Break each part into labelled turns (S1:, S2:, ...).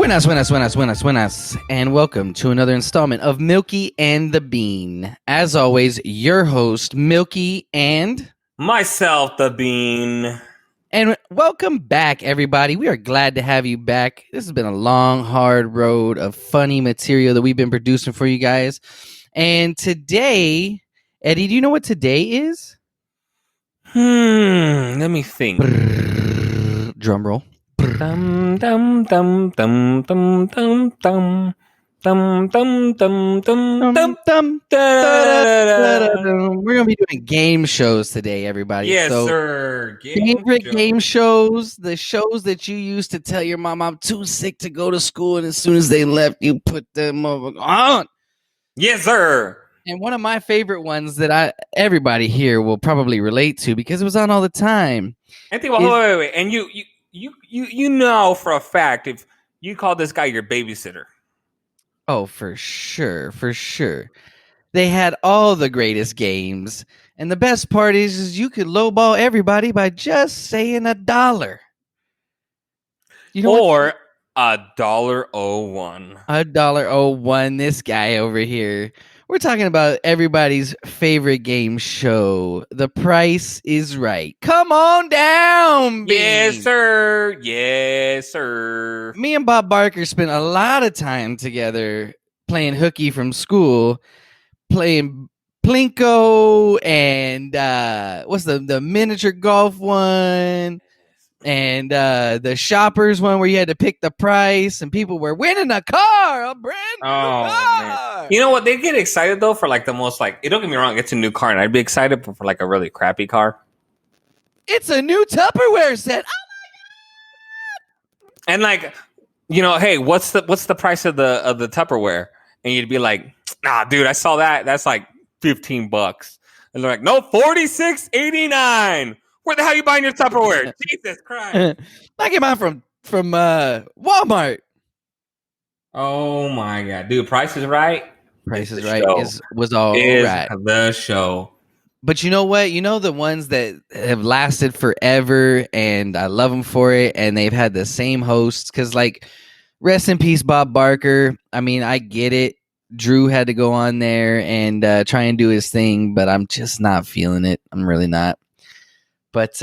S1: Buenas, and welcome to another installment of Milky and the Bean. As always, your host, Milky, and
S2: myself, the Bean.
S1: And welcome back, everybody. We are glad to have you back. This has been a long, hard road of funny material that we've been producing for you guys. And today, Eddie, do you know what today is?
S2: Let me think.
S1: Drum roll.
S2: Dum dum dum dum dum dum dum dum dum dum dum dum.
S1: We're gonna be doing game shows today, everybody.
S2: Yes, sir.
S1: Game shows, the shows that you used to tell your mom I'm too sick to go to school, and as soon as they left, you put them on.
S2: Yes, sir.
S1: And one of my favorite ones that everybody here will probably relate to because it was on all the time.
S2: I think. Well, wait. And you know for a fact if you call this guy your babysitter.
S1: Oh, for sure. They had all the greatest games. And the best part is you could lowball everybody by just saying $1. You know
S2: or $1.01.
S1: $1.01. This guy over here. We're talking about everybody's favorite game show. The Price is Right. Come on down, Bean.
S2: Yes, sir. Yes, sir.
S1: Me and Bob Barker spent a lot of time together playing hooky from school, playing Plinko and what's the miniature golf one, and the shoppers one where you had to pick the price and people were winning a car, a brand new car.
S2: Man. You know what? They get excited though for like the most like. Don't get me wrong, it's a new car, and I'd be excited for like a really crappy car.
S1: It's a new Tupperware set. Oh
S2: my god! And like, you know, hey, what's the price of the Tupperware? And you'd be like, nah, dude, I saw that. That's like $15. And they're like, no, $46.89. Where the hell are you buying your Tupperware? Jesus Christ!
S1: I came out from Walmart.
S2: Oh my god, dude! Price is Right.
S1: Price is Right was all right.
S2: The show.
S1: But you know what? You know the ones that have lasted forever, and I love them for it, and they've had the same hosts. Because, like, rest in peace, Bob Barker. I mean, I get it. Drew had to go on there and try and do his thing, but I'm just not feeling it. I'm really not. But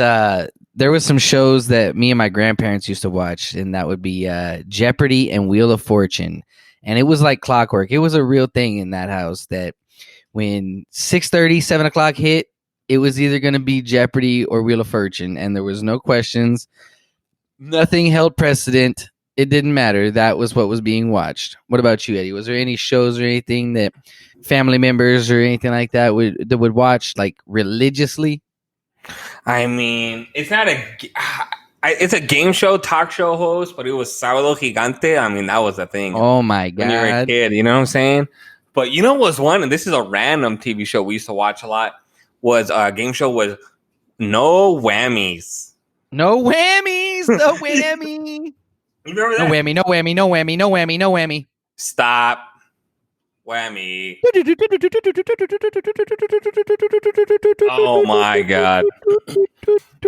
S1: there was some shows that me and my grandparents used to watch, and that would be Jeopardy and Wheel of Fortune. And it was like clockwork. It was a real thing in that house that when 6:30, 7 o'clock hit, it was either going to be Jeopardy or Wheel of Fortune. And there was no questions. Nothing held precedent. It didn't matter. That was what was being watched. What about you, Eddie? Was there any shows or anything that family members or anything like that would watch like religiously?
S2: I mean, it's not it's a game show, talk show host, but it was Sábado Gigante. I mean, that was a thing.
S1: Oh my god!
S2: When you were a kid, you know what I'm saying? But you know what's one, and this is a random TV show we used to watch a lot, was a game show was No Whammies.
S1: No whammies! No whammy!
S2: You remember that?
S1: No whammy, no whammy, no whammy, no whammy, no whammy.
S2: Stop. Whammy. Oh my god.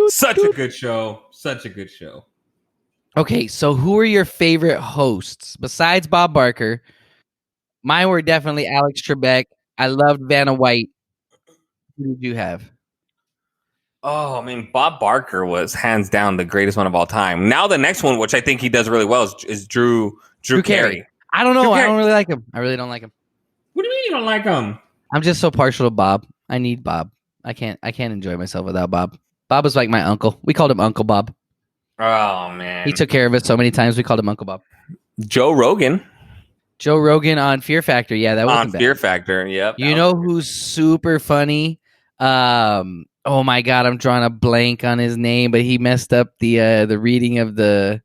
S2: Such a good show. Such a good show.
S1: Okay, so who are your favorite hosts besides Bob Barker? Mine were definitely Alex Trebek. I loved Vanna White. Who did you have?
S2: Oh, I mean, Bob Barker was hands down the greatest one of all time. Now the next one, which I think he does really well, is Drew Carey.
S1: I don't know. I don't really like him. I really don't like him.
S2: What do you mean you don't like him?
S1: I'm just so partial to Bob. I need Bob. I can't enjoy myself without Bob. Bob was like my uncle. We called him Uncle Bob.
S2: Oh, man.
S1: He took care of us so many times. We called him Uncle Bob.
S2: Joe Rogan
S1: on Fear Factor. Yeah, that wasn't bad.
S2: On Fear Factor, yep.
S1: You know who's super funny? Oh my god, I'm drawing a blank on his name, but he messed up the reading of the.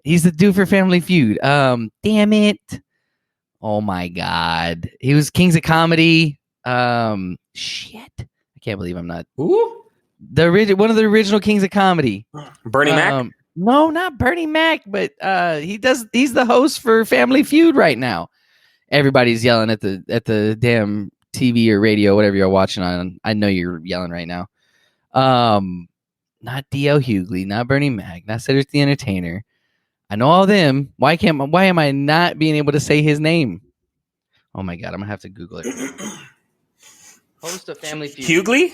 S1: He's the dude for Family Feud. Damn it! Oh my god, he was Kings of Comedy. Shit, I can't believe I'm not.
S2: Who?
S1: One of the original Kings of Comedy.
S2: Bernie Mac.
S1: No, not Bernie Mac, but he's the host for Family Feud right now. Everybody's yelling at the damn TV or radio, whatever you're watching on. I know you're yelling right now. Not D.L. Hughley, not Bernie Mac, not Cedric the Entertainer. I know all them. Why am I not being able to say his name? Oh my god, I'm gonna have to Google it. Host of Family Feud.
S2: Hughley?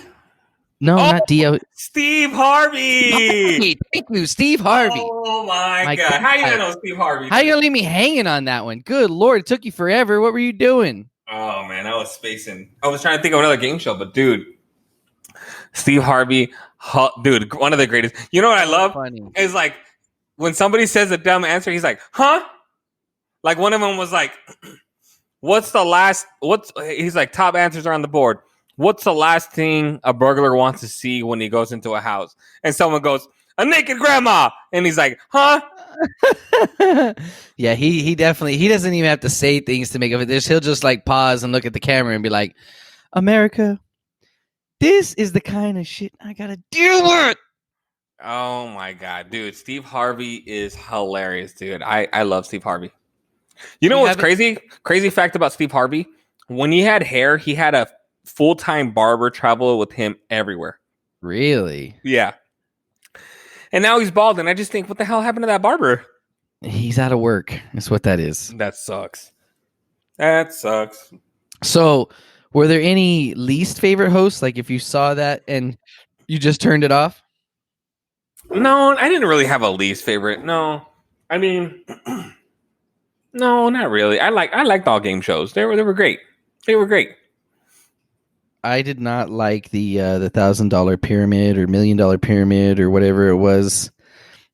S1: No, not Dio.
S2: Steve Harvey.
S1: Thank you, Steve Harvey.
S2: Oh my god. How you gonna know Steve Harvey?
S1: How you gonna leave me hanging on that one? Good Lord, it took you forever. What were you doing?
S2: Oh man, I was spacing. I was trying to think of another game show, but dude, Steve Harvey, dude, one of the greatest. You know what I love?
S1: Funny.
S2: Is like when somebody says a dumb answer, he's like, huh? Like one of them was like, he's like, top answers are on the board. What's the last thing a burglar wants to see when he goes into a house? And someone goes, a naked grandma. And he's like, huh?
S1: Yeah, he definitely, he doesn't even have to say things to make of it. He'll just like pause and look at the camera and be like, America, this is the kind of shit I gotta deal with.
S2: Oh my god, dude. Steve Harvey is hilarious, dude. I love Steve Harvey. You know what's crazy? Crazy fact about Steve Harvey? When he had hair, he had a full-time barber travel with him everywhere.
S1: Really?
S2: Yeah. And now he's bald, and I just think, what the hell happened to that barber?
S1: He's out of work. That's what that is.
S2: That sucks. That sucks.
S1: So, were there any least favorite hosts? Like, if you saw that and you just turned it off?
S2: No, I didn't really have a least favorite. No. I mean, no, not really. I liked all game shows. They were great. They were great.
S1: I did not like the $1,000 pyramid or $1 million pyramid or whatever it was.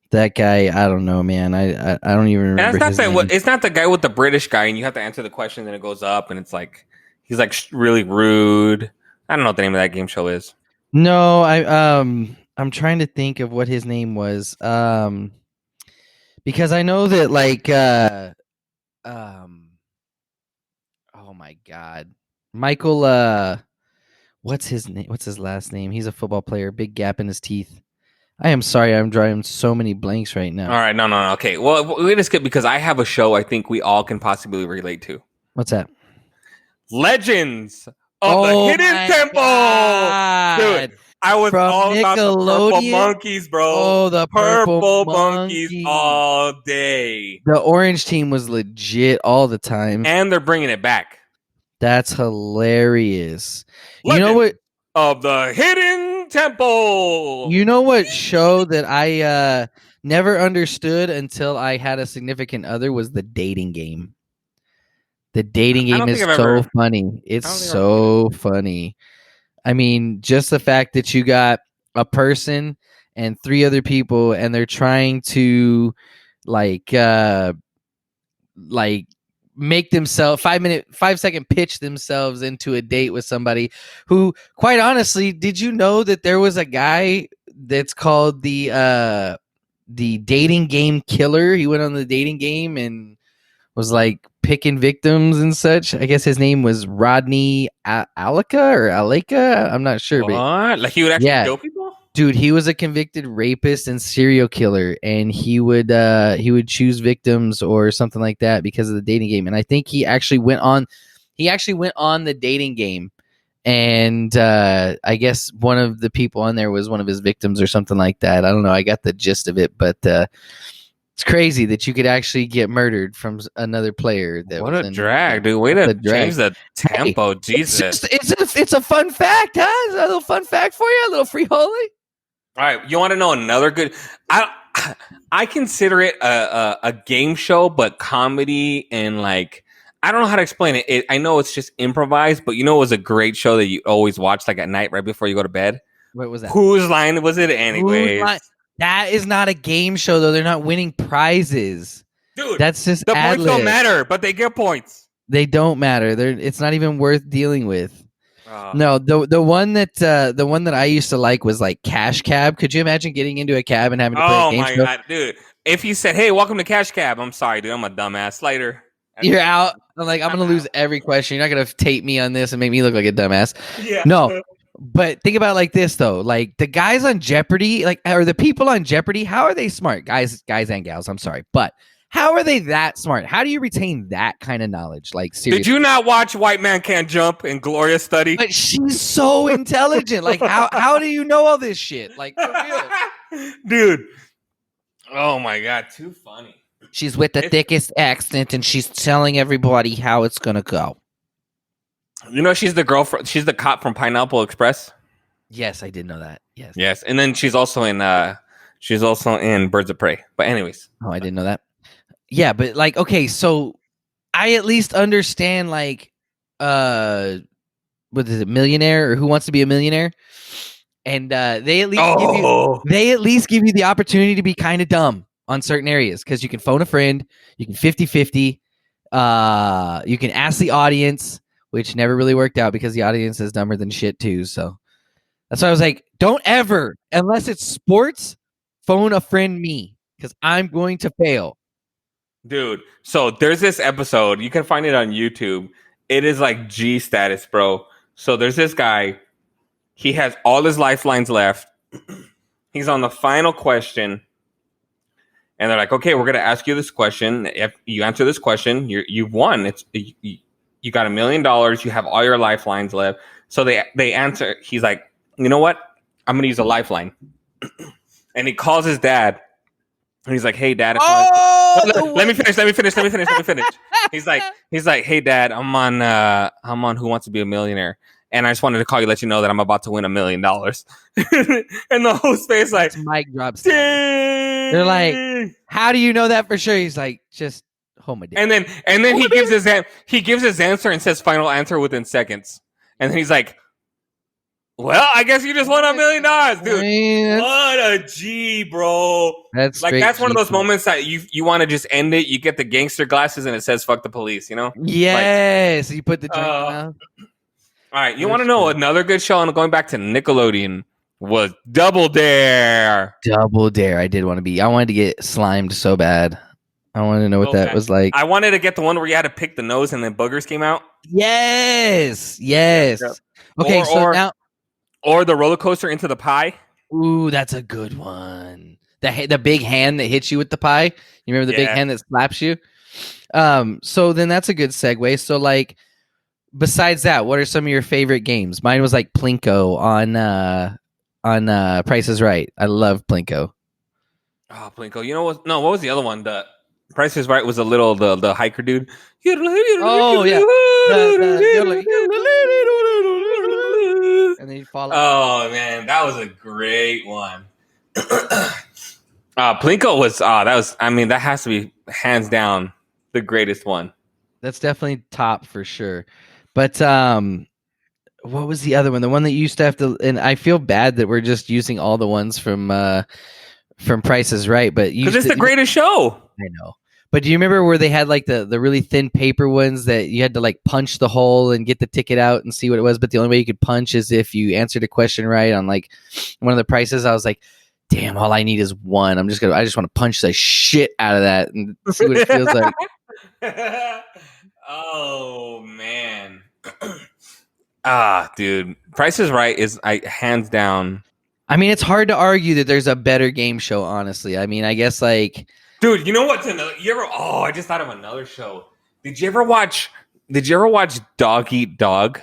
S1: That guy, I don't know, man. I don't even remember.
S2: And it's not the guy with the British guy, and you have to answer the question, and it goes up, and it's like he's like really rude. I don't know what the name of that game show is.
S1: No, I'm trying to think of what his name was. Because I know that like oh my god, Michael. What's his name? What's his last name? He's a football player. Big gap in his teeth. I am sorry. I'm drawing so many blanks right now.
S2: All right. No. Okay. Well, we're going to skip because I have a show I think we all can possibly relate to.
S1: What's that?
S2: Legends of the Hidden Temple.
S1: God.
S2: Dude, I was
S1: From
S2: all about the purple monkeys, bro.
S1: Oh, the purple
S2: monkeys all day.
S1: The orange team was legit all the time.
S2: And they're bringing it back.
S1: That's hilarious.
S2: Legend
S1: you know what?
S2: Of the Hidden Temple.
S1: You know what show that I never understood until I had a significant other was The Dating Game. The Dating Game is so funny. It's so funny. I mean, just the fact that you got a person and 3 other people and they're trying to like make themselves 5-second pitch themselves into a date with somebody who, quite honestly, did you know that there was a guy that's called the Dating Game Killer? He went on the dating game and was like picking victims and such. I guess his name was Rodney Aleka. I'm not sure.
S2: What?
S1: But
S2: like he would actually kill people?
S1: Dude, he was a convicted rapist and serial killer, and he would choose victims or something like that because of the dating game. And I think he actually went on the dating game, and I guess one of the people on there was one of his victims or something like that. I don't know. I got the gist of it, but it's crazy that you could actually get murdered from another player.
S2: What a drag, dude! Way to change the tempo,
S1: hey,
S2: Jesus!
S1: It's a fun fact, huh? Is that a little fun fact for you? A little free holy.
S2: All right, you want to know another good? I consider it a game show, but comedy and like I don't know how to explain it. I know it's just improvised, but you know it was a great show that you always watch like at night right before you go to bed.
S1: What was that?
S2: Whose Line was it? Anyways,
S1: that is not a game show though. They're not winning prizes,
S2: dude.
S1: That's just
S2: the points don't matter, but they get points.
S1: They don't matter. It's not even worth dealing with. No, the one that I used to like was like Cash Cab. Could you imagine getting into a cab and having to play a game show? Oh my god,
S2: dude! If you said, "Hey, welcome to Cash Cab," I'm sorry, dude. I'm a dumbass. Later,
S1: you're out. I'm gonna lose every question. You're not gonna tape me on this and make me look like a dumbass.
S2: Yeah.
S1: No, but think about it like this though. Like the guys on Jeopardy, or the people on Jeopardy, how are they smart? Guys and gals. I'm sorry, but how are they that smart? How do you retain that kind of knowledge? Like, seriously.
S2: Did you not watch White Man Can't Jump and Gloria Study?
S1: But she's so intelligent. Like, how do you know all this shit? Like, for real.
S2: Dude. Oh my god, too funny.
S1: She's with the thickest accent, and she's telling everybody how it's gonna go.
S2: You know, she's the girlfriend. She's the cop from Pineapple Express.
S1: Yes, I did know that.
S2: Yes, and then she's also in Birds of Prey. But anyways,
S1: I didn't know that. Yeah, but like, okay, so I at least understand like, what is it, Millionaire or Who Wants to Be a Millionaire, and they at least give you the opportunity to be kind of dumb on certain areas because you can phone a friend, you can 50-50, you can ask the audience, which never really worked out because the audience is dumber than shit too. So that's why I was like, don't ever, unless it's sports, phone a friend me because I'm going to fail.
S2: dude. So there's this episode. You can find it on YouTube. It is like G status, bro. So there's this guy. He has all his lifelines left. He's on the final question. And they're like, okay, we're going to ask you this question. If you answer this question, you've won. You got $1 million. You have all your lifelines left. So they answer. He's like, you know what? I'm going to use a lifeline. And he calls his dad. And he's like, hey, Dad. Let me finish. He's like, hey, Dad, I'm on Who Wants to Be a Millionaire. And I just wanted to call you, let you know that I'm about to win $1 million. And the whole space like,
S1: mic drops. They're like, how do you know that for sure? He's like, just hold my dick.
S2: And then he gives his answer and says final answer within seconds. And then he's like, well, I guess you just won $1 million, dude. Man. What a G, bro. That's one of those moments that you want to just end it. You get the gangster glasses and it says "fuck the police," you know?
S1: Yes. Like, you put the drink down.
S2: All right, you want to know another good show? And going back to Nickelodeon was Double Dare.
S1: Double Dare. I wanted to get slimed so bad. I wanted to know what that was like.
S2: I wanted to get the one where you had to pick the nose and then boogers came out.
S1: Yes. Yep. Okay,
S2: or the roller coaster into the pie.
S1: Ooh, that's a good one. The big hand that hits you with the pie. You remember the big hand that slaps you? So then that's a good segue. So like, besides that, what are some of your favorite games? Mine was like Plinko on Price is Right. I love Plinko.
S2: Oh, Plinko. You know what? No, what was the other one? The Price is Right was a little the hiker dude.
S1: Oh yeah. And then you fall
S2: out. Oh man, that was a great one. Plinko was that has to be hands down the greatest one.
S1: That's definitely top for sure. But what was the other one? The one that you used to have to, and I feel bad that we're just using all the ones from Price is Right, but
S2: because it's the greatest show.
S1: I know. But do you remember where they had like the really thin paper ones that you had to like punch the hole and get the ticket out and see what it was? But the only way you could punch is if you answered a question right on like one of the prices. I was like, damn, all I need is one. I just want to punch the shit out of that and see what it feels like.
S2: Oh man. Dude. Price is Right is hands down.
S1: I mean, it's hard to argue that there's a better game show, honestly. I mean, I guess like,
S2: dude, you know what's another? I just thought of another show. Did you ever watch Dog Eat Dog?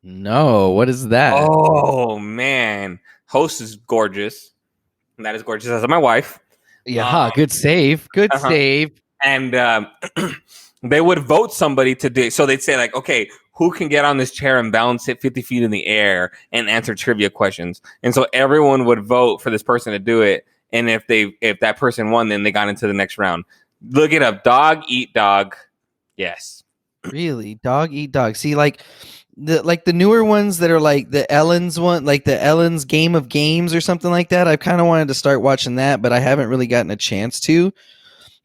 S1: No, what is that?
S2: Oh man, host is gorgeous. And that is gorgeous as my wife.
S1: Yeah, good save. Good save.
S2: And they would vote somebody to do. So they'd say like, okay, who can get on this chair and balance it 50 feet in the air and answer trivia questions? And so everyone would vote for this person to do it. And if that person won, then they got into the next round. Look it up. Dog Eat Dog. Yes.
S1: Really? Dog Eat Dog. See, like the newer ones that are like the Ellen's one, like the Ellen's Game of Games or something like that. I've kind of wanted to start watching that, but I haven't really gotten a chance to.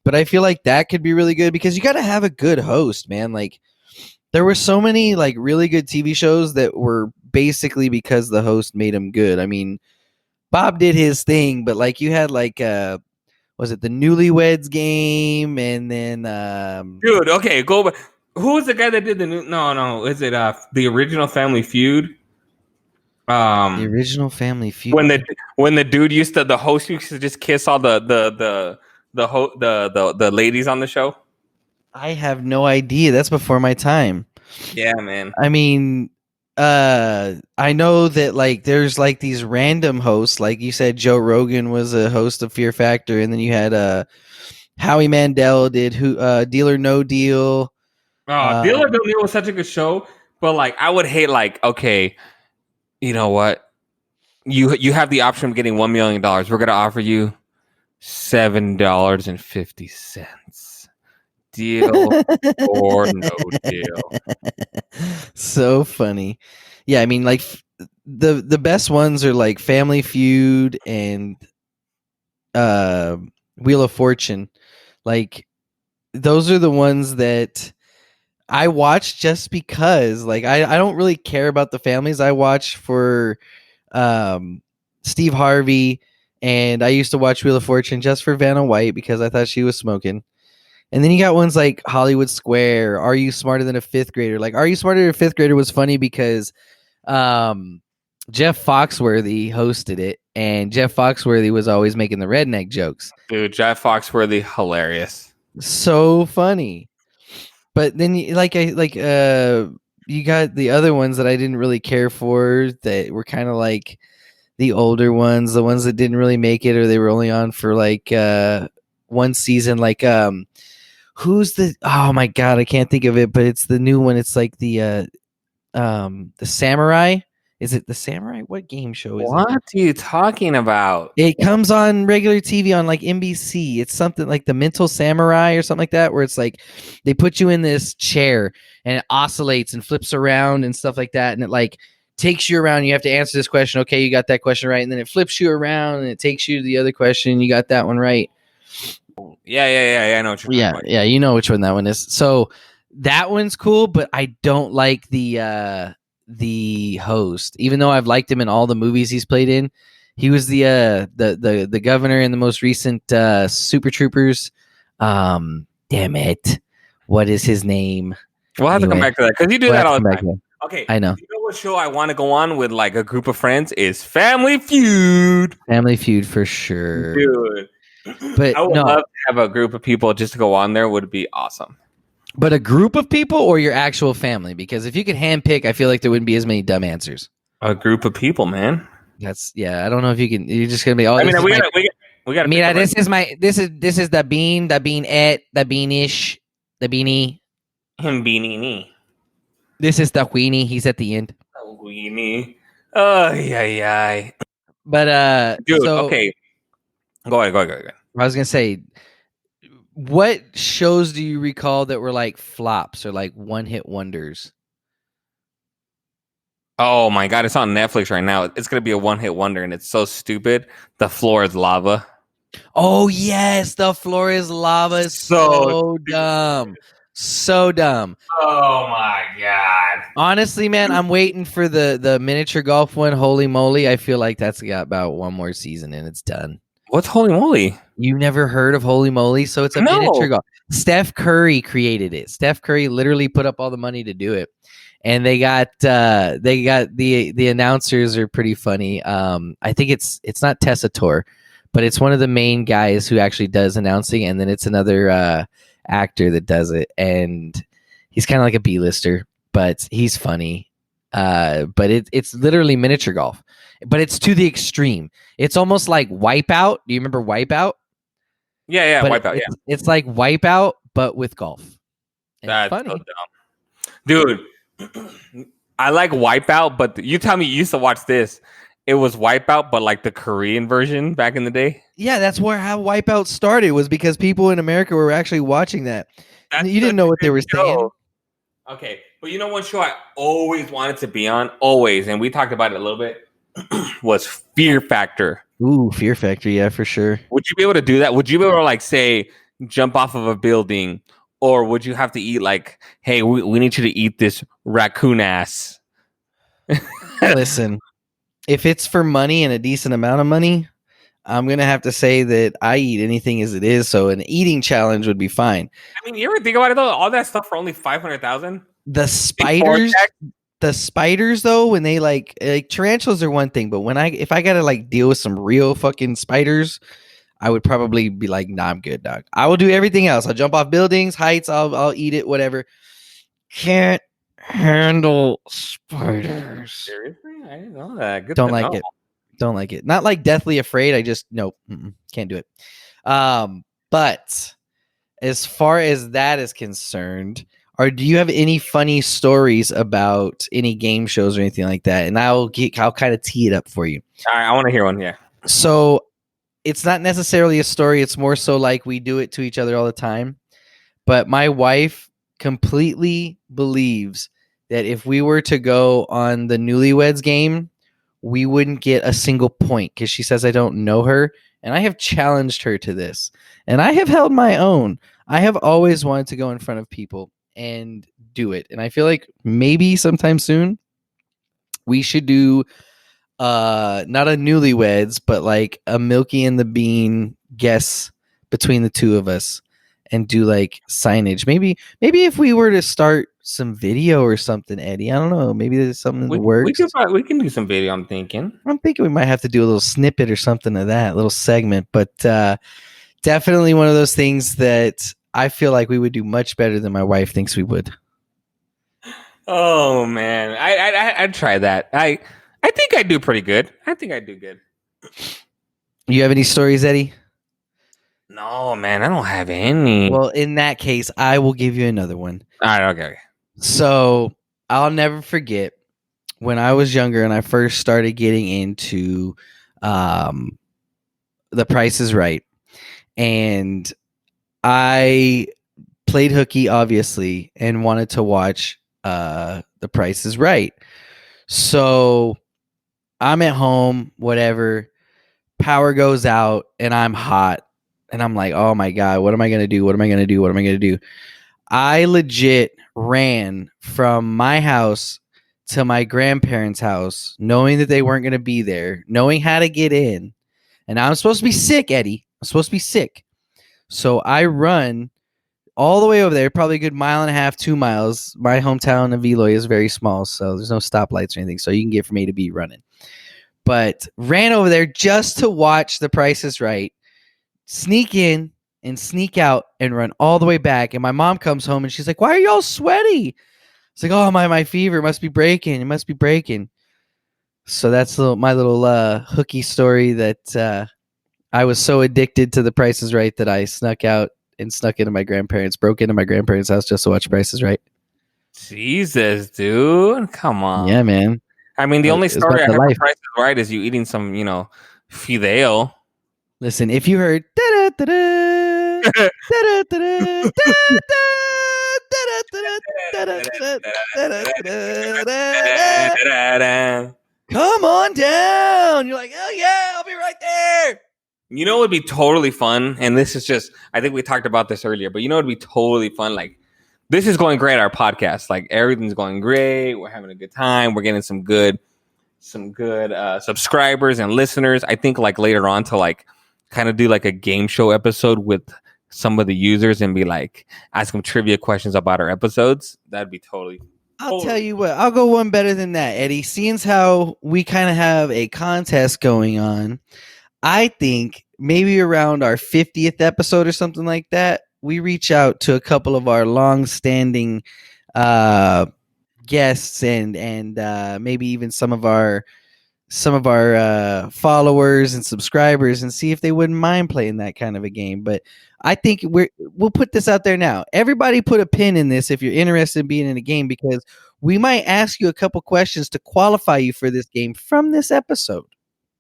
S1: But I feel like that could be really good because you got to have a good host, man. Like there were so many like really good TV shows that were basically because the host made them good. I mean, Bob did his thing, but like you had like was it the Newlyweds Game and then
S2: dude, okay, go back. Who was the guy that did is it the original Family Feud?
S1: The original Family Feud.
S2: When the dude the host used to just kiss all the ladies on the show.
S1: I have no idea. That's before my time.
S2: Yeah, man.
S1: I mean, I know that like there's like these random hosts, like you said, Joe Rogan was a host of Fear Factor, and then you had Howie Mandel did Deal or No Deal.
S2: Deal or
S1: Um,
S2: No Deal was such a good show, but like I would hate like, okay, you know what? You have the option of getting $1 million. We're gonna offer you $7.50. Deal or no deal.
S1: so funny. Yeah, I mean, like the best ones are like Family Feud and uh, Wheel of Fortune. Like those are the ones that I watch just because like I don't really care about the families. I watch for um, Steve Harvey, and I used to watch Wheel of Fortune just for Vanna White because I thought she was smoking. And then you got ones like Hollywood Square, Are You Smarter Than a Fifth Grader? Like Are You Smarter Than a Fifth Grader was funny because um, Jeff Foxworthy hosted it, and Jeff Foxworthy was always making the redneck jokes.
S2: Dude, Jeff Foxworthy, hilarious.
S1: So funny. But then you you got the other ones that I didn't really care for that were kind of like the older ones, the ones that didn't really make it or they were only on for like one season. Like who's the oh my god, I can't think of it, but it's the new one. It's like the Samurai. Is it the Samurai? What game show is it?
S2: What are you talking about?
S1: It comes on regular TV on like NBC. It's something like the Mental Samurai or something like that, where it's like they put you in this chair and it oscillates and flips around and stuff like that, and it like takes you around. You have to answer this question. Okay, you got that question right, and then it flips you around and it takes you to the other question. You got that one right.
S2: Yeah. I know what you're talking about.
S1: Yeah, you know which one that one is. So that one's cool, but I don't like the host, even though I've liked him in all the movies he's played in. He was the governor in the most recent Super Troopers. Damn it, what is his name?
S2: We'll have to come back to that because you do
S1: We'll
S2: that
S1: have to
S2: all
S1: come
S2: the
S1: back
S2: time.
S1: to
S2: Okay,
S1: I know.
S2: you know what show I want to go on with like a group of friends is Family Feud.
S1: Family Feud for sure.
S2: Dude,
S1: But
S2: I would
S1: no,
S2: love to have a group of people just to go on there. Would be awesome.
S1: but a group of people or your actual family? Because if you could handpick, I feel like there wouldn't be as many dumb answers.
S2: A group of people, man.
S1: That's I don't know if you can. You're just gonna be. Oh,
S2: I mean,
S1: this is
S2: we
S1: my.
S2: gotta, we gotta.
S1: Mira,
S2: pick
S1: this is my. This is the bean, the beanette, the beanish, the beanie.
S2: him beanie.
S1: This is the weenie. He's at the end.
S2: Weenie. Oh yeah.
S1: But
S2: Dude,
S1: so
S2: okay. Go ahead.
S1: I was gonna say, what shows do you recall that were like flops or like one hit wonders?
S2: Oh my god, it's on Netflix right now. It's gonna be a one-hit wonder, and it's so stupid. The Floor is Lava.
S1: Oh yes, the floor is lava. Is so dumb, so dumb.
S2: Oh my god.
S1: Honestly, man, I'm waiting for the miniature golf one. Holy moly! I feel like that's got about one more season and it's done.
S2: What's Holy Moly?
S1: You never heard of Holy Moly? So it's a
S2: No.
S1: miniature golf. Steph Curry created it. Steph Curry literally put up all the money to do it. And they got the announcers are pretty funny. I think it's not Tessitore, but it's one of the main guys who actually does announcing, and then it's another actor that does it, and he's kind of like a B-lister, but he's funny. But it's literally miniature golf, but it's to the extreme. It's almost like Wipeout. Do you remember Wipeout?
S2: Yeah,
S1: But
S2: Wipeout. Yeah,
S1: it's like Wipeout, but with golf. And
S2: that's
S1: it's funny.
S2: so dumb, dude. I like Wipeout, but you tell me you used to watch this. It was Wipeout, but like the Korean version back in the day.
S1: Yeah, that's how Wipeout started. Was because people in America were actually watching that. You didn't know what they were saying.
S2: Okay, but you know what show I always wanted to be on, always, and we talked about it a little bit, was Fear Factor.
S1: Ooh, Fear Factor, yeah, for sure.
S2: Would you be able to do that? Would you be able to like say jump off of a building, or would you have to eat like, hey, we need you to eat this raccoon ass?
S1: Listen, if it's for money and a decent amount of money, I'm gonna have to say that I eat anything as it is. So an eating challenge would be fine.
S2: I mean, you ever think about it though? All that stuff for only 500,000.
S1: The spiders though, when they like tarantulas are one thing, but if I gotta like deal with some real fucking spiders, I would probably be like, nah, I'm good, dog. I will do everything else. I'll jump off buildings, heights, I'll eat it, whatever. Can't handle spiders.
S2: Seriously? I didn't know that. Good
S1: Don't
S2: to
S1: like
S2: know.
S1: it. Don't like it. Not like deathly afraid. I just nope, can't do it. But as far as that is concerned, or do you have any funny stories about any game shows or anything like that? And I'll kind of tee it up for you.
S2: All right, I want to hear one. Yeah.
S1: So it's not necessarily a story. It's more so like we do it to each other all the time. But my wife completely believes that if we were to go on the Newlyweds game, we wouldn't get a single point because she says I don't know her. And I have challenged her to this. And I have held my own. I have always wanted to go in front of people and do it. And I feel like maybe sometime soon we should do not a Newlyweds, but like a Milky and the Bean guess between the two of us and do like signage. Maybe if we were to start some video or something, Eddie. I don't know. Maybe there's something in the works.
S2: We can do some video. I'm thinking
S1: we might have to do a little snippet or something of that, little segment. But definitely one of those things that I feel like we would do much better than my wife thinks we would.
S2: Oh man, I'd try that. I think I do pretty good. I think I do good.
S1: You have any stories, Eddie?
S2: No, man, I don't have any.
S1: Well, in that case, I will give you another one.
S2: All right, okay.
S1: So I'll never forget when I was younger and I first started getting into The Price is Right. And I played hooky, obviously, and wanted to watch The Price is Right. So I'm at home, whatever. Power goes out and I'm hot. And I'm like, oh my God, what am I going to do? What am I going to do? What am I going to do? I legit ran from my house to my grandparents' house, knowing that they weren't going to be there, knowing how to get in. And I'm supposed to be sick, Eddie. I'm supposed to be sick. So I run all the way over there, probably a good 1.5 miles, 2 miles. My hometown of Eloy is very small, so there's no stoplights or anything. So you can get from A to B running. But ran over there just to watch The Price is Right, sneak in and sneak out and run all the way back. And my mom comes home and she's like, why are you all sweaty? It's like, oh, my fever must be breaking. It must be breaking. So that's my little hooky story that I was so addicted to The Price is Right that I snuck out and snuck into my grandparents, broke into my grandparents' house just to watch Price is Right.
S2: Jesus, dude. Come on.
S1: Yeah, man.
S2: I mean, the only story I have
S1: life.
S2: for Price is Right is you eating some, fideo.
S1: Listen, if you heard da-da-da-da, da-da-da-da, da-da-da-da, come on down. You're like, oh yeah, I'll be right there.
S2: You know, it would be totally fun. And this is just, I think we talked about this earlier, but you know, it'd be totally fun. Like, this is going great, our podcast. Like, everything's going great. We're having a good time. We're getting some good subscribers and listeners. I think like later on to like kind of do like a game show episode with some of the users and be like, ask them trivia questions about our episodes. That'd be totally.
S1: I'll tell you what, I'll go one better than that, Eddie. Seeing as how we kind of have a contest going on, I think maybe around our 50th episode or something like that, we reach out to a couple of our long-standing guests and maybe even some of our followers and subscribers and see if they wouldn't mind playing that kind of a game. But I think we'll put this out there now. Everybody put a pin in this if you're interested in being in a game, because we might ask you a couple questions to qualify you for this game from this episode.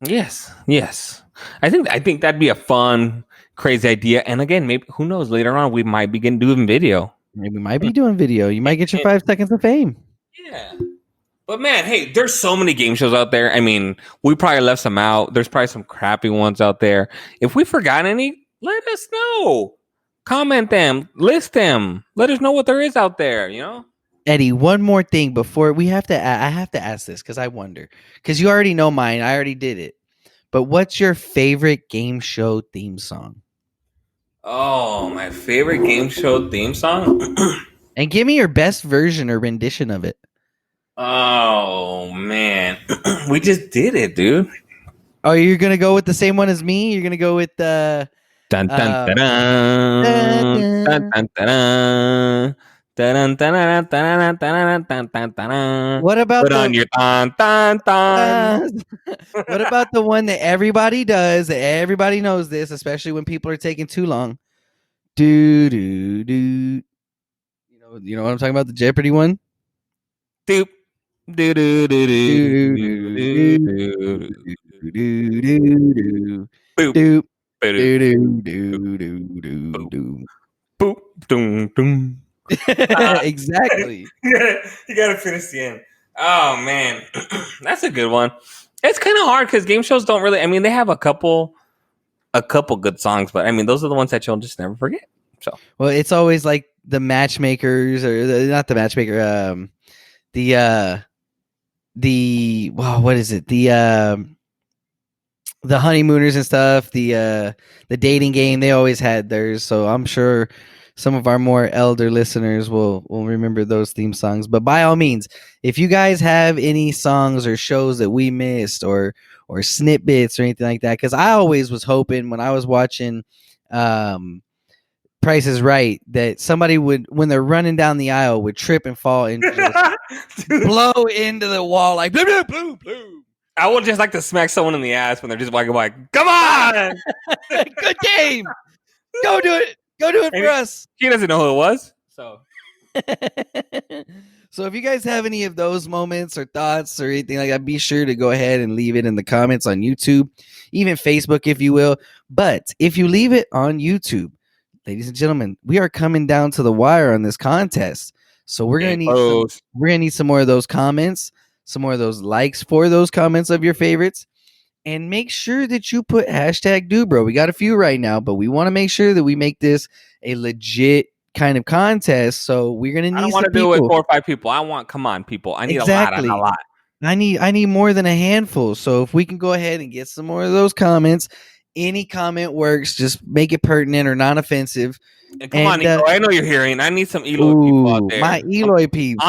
S2: Yes. I think that'd be a fun, crazy idea. And again, maybe who knows, later on we might begin doing video.
S1: Maybe we might be doing video. You might get your 5 seconds of fame.
S2: Yeah. But man, hey, there's so many game shows out there. I mean, we probably left some out. There's probably some crappy ones out there. If we forgot any, let us know. Comment them, list them. Let us know what there is out there,
S1: Eddie, one more thing before I have to ask this because I wonder, because you already know mine. I already did it. But what's your favorite game show theme song?
S2: Oh, my favorite game show theme song?
S1: And give me your best version or rendition of it.
S2: Oh, man. We just did it, dude.
S1: Oh, you're going to go with the same one as me? You're going to go with the...
S2: Dun, dun, dun, dun, dun, dun, dun.
S1: What about
S2: Put on your dun, dun, dun.
S1: What about the one that everybody does, that everybody knows this, especially when people are taking too long? Do do do. You know what I'm talking about? The Jeopardy one.
S2: Doop. Do do do
S1: Do
S2: do
S1: do
S2: do
S1: do
S2: do
S1: do do do do.
S2: boop.
S1: Do
S2: Boop.
S1: do do do do do
S2: Boop.
S1: do.
S2: Boop. Doom. Doom.
S1: Exactly.
S2: You gotta finish the end. Oh man, that's a good one. It's kind of hard because game shows don't really. I mean, they have a couple good songs, but I mean, those are the ones that you'll just never forget. So,
S1: Well, it's always like the matchmakers, or not the matchmaker. The wow, what is it? The honeymooners and stuff. The dating game. They always had theirs. So I'm sure some of our more elder listeners will remember those theme songs. But by all means, if you guys have any songs or shows that we missed, or snippets or anything like that, because I always was hoping when I was watching Price is Right that somebody would, when they're running down the aisle, would trip and fall and just blow into the wall like bloop, bloop, bloop, bloop.
S2: I would just like to smack someone in the ass when they're just walking by. Come on,
S1: Good game. Go do it. Go do it for us.
S2: He doesn't know who it was, so.
S1: So if you guys have any of those moments or thoughts or anything like that, be sure to go ahead and leave it in the comments on YouTube, even Facebook, if you will. But if you leave it on YouTube, ladies and gentlemen, we are coming down to the wire on this contest. So we're gonna need some more of those comments, some more of those likes for those comments of your favorites, and make sure that you put hashtag Dubro. We got a few right now, but we want to make sure that we make this a legit kind of contest. So we're gonna need.
S2: I don't want to do it with 4 or 5 people. Come on, people. I need a lot.
S1: I need more than a handful. So if we can go ahead and get some more of those comments, any comment works. Just make it pertinent or non-offensive.
S2: And come on, Eloy, I know you're hearing. I need some Eloy people out there.
S1: My Eloy peeps.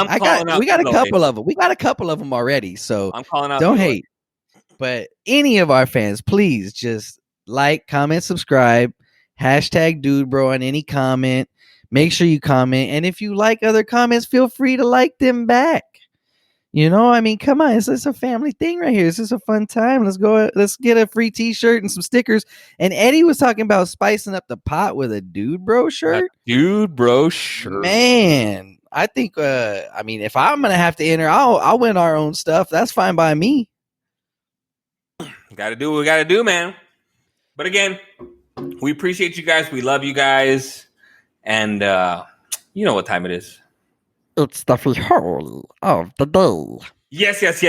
S1: We got a couple of them. We got a couple of them already. So
S2: I'm calling out.
S1: Don't hate. But any of our fans, please just like, comment, subscribe, hashtag Dude Bro on any comment. Make sure you comment. And if you like other comments, feel free to like them back. I mean, come on. It's a family thing right here. It's just a fun time. Let's go. Let's get a free t-shirt and some stickers. And Eddie was talking about spicing up the pot with a Dude Bro shirt.
S2: Dude Bro shirt.
S1: Man, I think, I mean, if I'm going to have to enter, I'll win our own stuff. That's fine by me.
S2: Got to do what we got to do, man. But again, we appreciate you guys. We love you guys. And you know what time it is.
S1: It's the frijol of the day.
S2: Yes. It's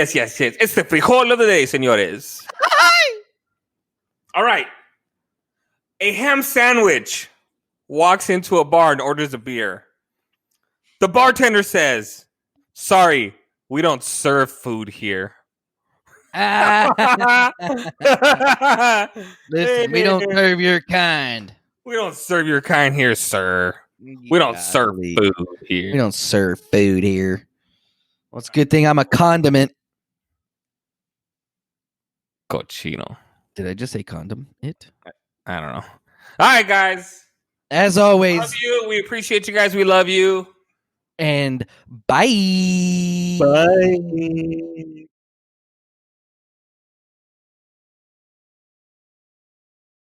S2: the frijol of the day, señores. All right. A ham sandwich walks into a bar and orders a beer. The bartender says, "Sorry, we don't serve food here."
S1: Listen, we don't serve your kind.
S2: We don't serve your kind here, sir. We don't serve food here.
S1: We don't serve food here. Well, it's a good thing I'm a condiment.
S2: Cochino.
S1: Did I just say condom?
S2: I don't know. All right, guys.
S1: As always,
S2: love you. We appreciate you guys. We love you.
S1: And bye.
S2: Bye.